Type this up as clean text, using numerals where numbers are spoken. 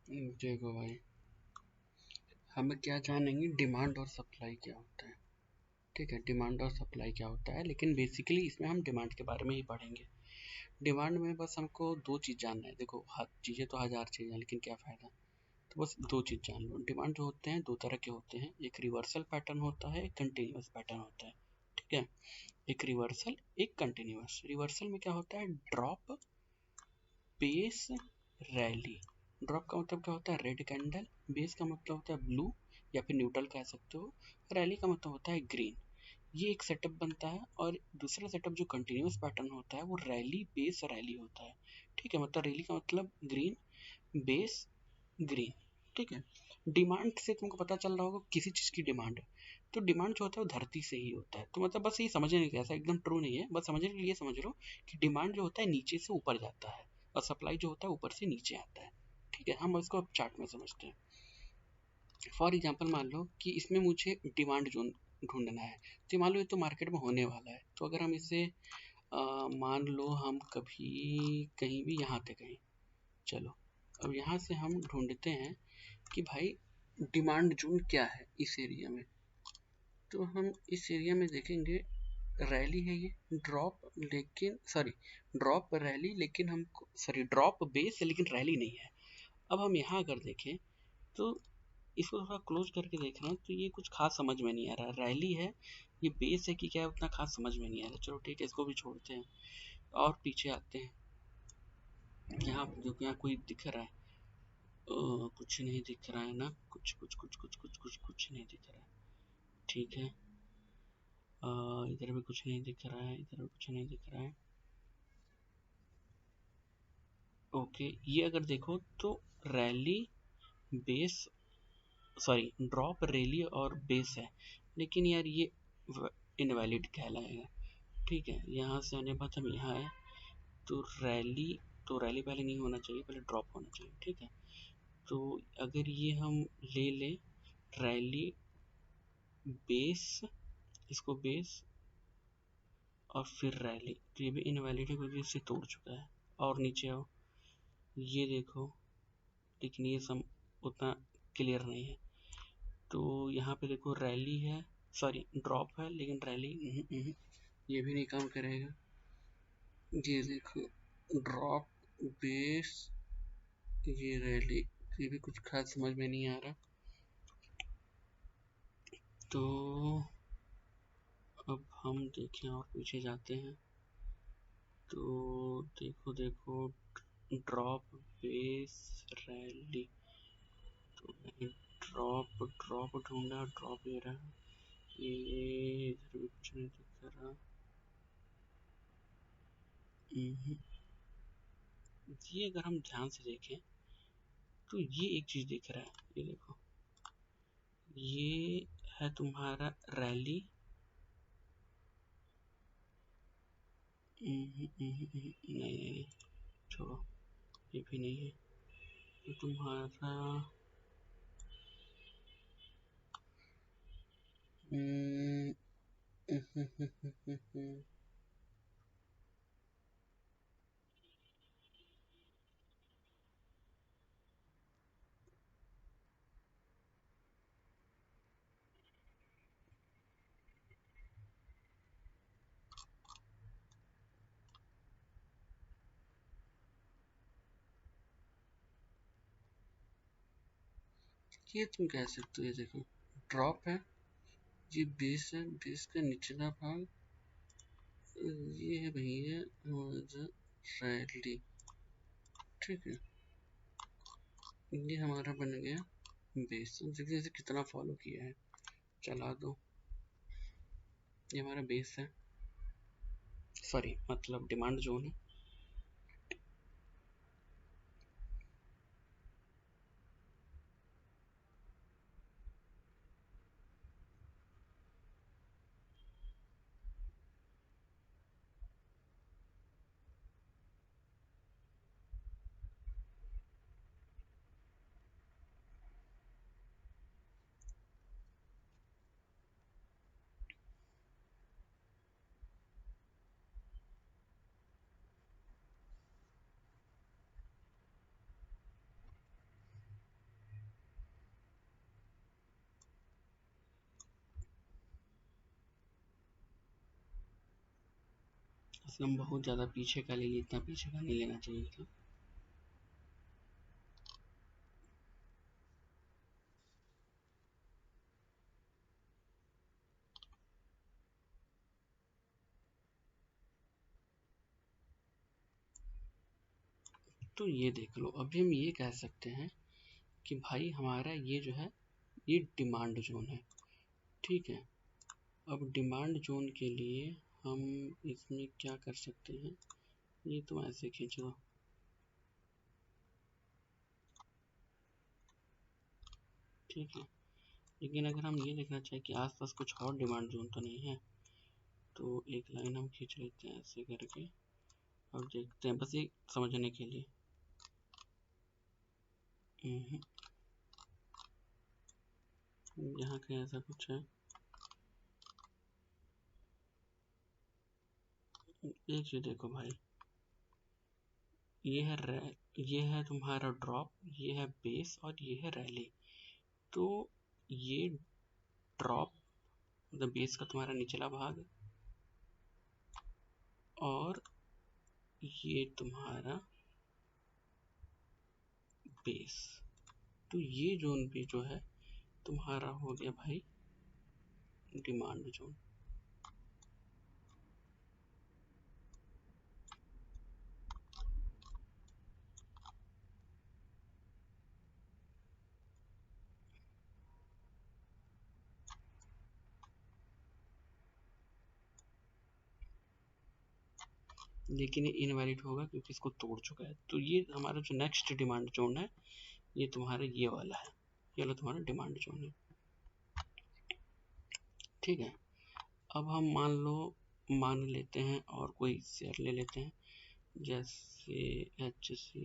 देखो भाई, हम क्या जानेंगे डिमांड और सप्लाई क्या होता है। ठीक है, डिमांड और सप्लाई क्या होता है, लेकिन बेसिकली इसमें हम डिमांड के बारे में ही पढ़ेंगे। डिमांड में बस हमको दो चीज़ जानना है। देखो, चीज़ें तो हज़ार चीज़ें हैं, लेकिन क्या फ़ायदा। तो बस दो चीज़ जान लो। डिमांड जो होते हैं दो तरह के होते हैं, एक रिवर्सल पैटर्न होता है, एक कंटिन्यूस पैटर्न होता है। ठीक है, एक रिवर्सल, एक कंटिन्यूस। रिवर्सल में क्या होता है, ड्रॉप, बेस, रैली। ड्रॉप का मतलब क्या होता है, रेड कैंडल। बेस का मतलब होता है ब्लू या फिर न्यूट्रल कह सकते हो। रैली का मतलब होता है ग्रीन। ये एक सेटअप बनता है। और दूसरा सेटअप जो कंटिन्यूस पैटर्न होता है वो रैली बेस रैली होता है। ठीक है, मतलब रैली का मतलब ग्रीन, बेस, ग्रीन। ठीक है, डिमांड से तुमको पता चल रहा होगा किसी चीज़ की डिमांड। तो डिमांड जो होता है वो धरती से ही होता है। तो मतलब बस ये समझने के, ऐसा एकदम ट्रू नहीं है, बस समझने के लिए समझ लो कि डिमांड जो होता है नीचे से ऊपर जाता है और सप्लाई जो होता है ऊपर से नीचे आता है। ठीक है, हम इसको अब चार्ट में समझते हैं। फॉर एग्जांपल मान लो कि इसमें मुझे डिमांड जोन ढूंढना है। तो मान लो ये तो मार्केट में होने वाला है। तो अगर हम इसे मान लो हम कभी कहीं भी यहाँ थे कहीं, चलो अब यहाँ से हम ढूंढते हैं कि भाई डिमांड जोन क्या है इस एरिया में। तो हम इस एरिया में देखेंगे, रैली है ये, ड्रॉप लेकिन सॉरी, ड्रॉप रैली लेकिन हमको सॉरी ड्रॉप बेस है लेकिन रैली नहीं है। अब हम यहाँ अगर देखें तो इसको थोड़ा क्लोज करके देख रहे हैं तो ये कुछ खास समझ में नहीं आ रहा। रैली है, ये बेस है कि क्या है उतना खास समझ में नहीं आ रहा। चलो ठीक है, इसको भी छोड़ते हैं और पीछे आते हैं। यहाँ देखो, यहाँ कोई दिख रहा है? कुछ नहीं दिख रहा है ना, कुछ कुछ कुछ कुछ कुछ कुछ कुछ नहीं दिख रहा है। ठीक है, इधर भी कुछ नहीं दिख रहा है, इधर भी कुछ नहीं दिख रहा है। ओके, ये अगर देखो तो rally, base, sorry drop, rally और बेस है, लेकिन यार ये इनवैलिड कहलाएगा। ठीक है, यहाँ से आने के बाद हम यहाँ आए तो रैली, तो रैली पहले नहीं होना चाहिए, पहले ड्रॉप होना चाहिए। ठीक है, तो अगर ये हम ले लें रैली, बेस, इसको बेस और फिर रैली, तो ये भी इनवैलिड है क्योंकि इसे तोड़ चुका है। और नीचे आओ, ये देखो, लेकिन ये सम उतना क्लियर नहीं है। तो यहाँ पे देखो रैली है, सॉरी ड्रॉप है लेकिन रैली ये भी नहीं काम करेगा। ये देखो, ड्रॉप, बेस, ये रैली, ये भी कुछ खास समझ में नहीं आ रहा। तो अब हम देखें और पीछे जाते हैं तो देखो देखो, ड्रॉप, बेस, रैली। तो मैंने ड्रॉप ड्रॉप ढूंढा, ड्रॉप ये रहा। ये इधर भी कुछ नहीं दिख रहा। हम्म, ये अगर हम ध्यान से देखें तो ये एक चीज दिख रहा है, ये देखो, ये है तुम्हारा रैली। नहीं नहीं नहीं, छोड़ो, ये भी नहीं है। ये तुम्हारा हम्म, ये तुम कह सकते हो। ये देखो, ड्रॉप है, ये बेस है, बेस का निचला भाग, ये है भैया रैली। ठीक है, ये हमारा बन गया बेस। देखिए इसे कितना फॉलो किया है, चला दो। ये हमारा बेस है, सॉरी मतलब डिमांड जोन है। से हम बहुत ज़्यादा पीछे का ले लिए, इतना पीछे का नहीं लेना चाहिए था। तो ये देख लो, अभी हम ये कह सकते हैं कि भाई हमारा ये जो है ये डिमांड जोन है, ठीक है। अब डिमांड जोन के लिए हम इसमें क्या कर सकते हैं, ये तो ऐसे खींच दो, ठीक है। लेकिन अगर हम ये देखना चाहें कि आसपास कुछ और डिमांड जोन तो नहीं है, तो एक लाइन हम खींच लेते हैं ऐसे करके और देखते हैं, बस ये समझने के लिए। यहाँ कहीं ऐसा कुछ है, एक चीज देखो भाई, ये है तुम्हारा ड्रॉप, ये है बेस और ये है रैली। तो ये ड्रॉप मतलब बेस का तुम्हारा निचला भाग और ये तुम्हारा बेस, तो ये जोन भी जो है तुम्हारा हो गया भाई डिमांड जोन। लेकिन ये इनवैलिड होगा क्योंकि इसको तोड़ चुका है। तो ये हमारा जो नेक्स्ट डिमांड जोन है ये तुम्हारा ये वाला है, ये वाला तुम्हारा डिमांड जोन है, ठीक है। अब हम मान लेते हैं और कोई शेयर ले लेते हैं, जैसे HCL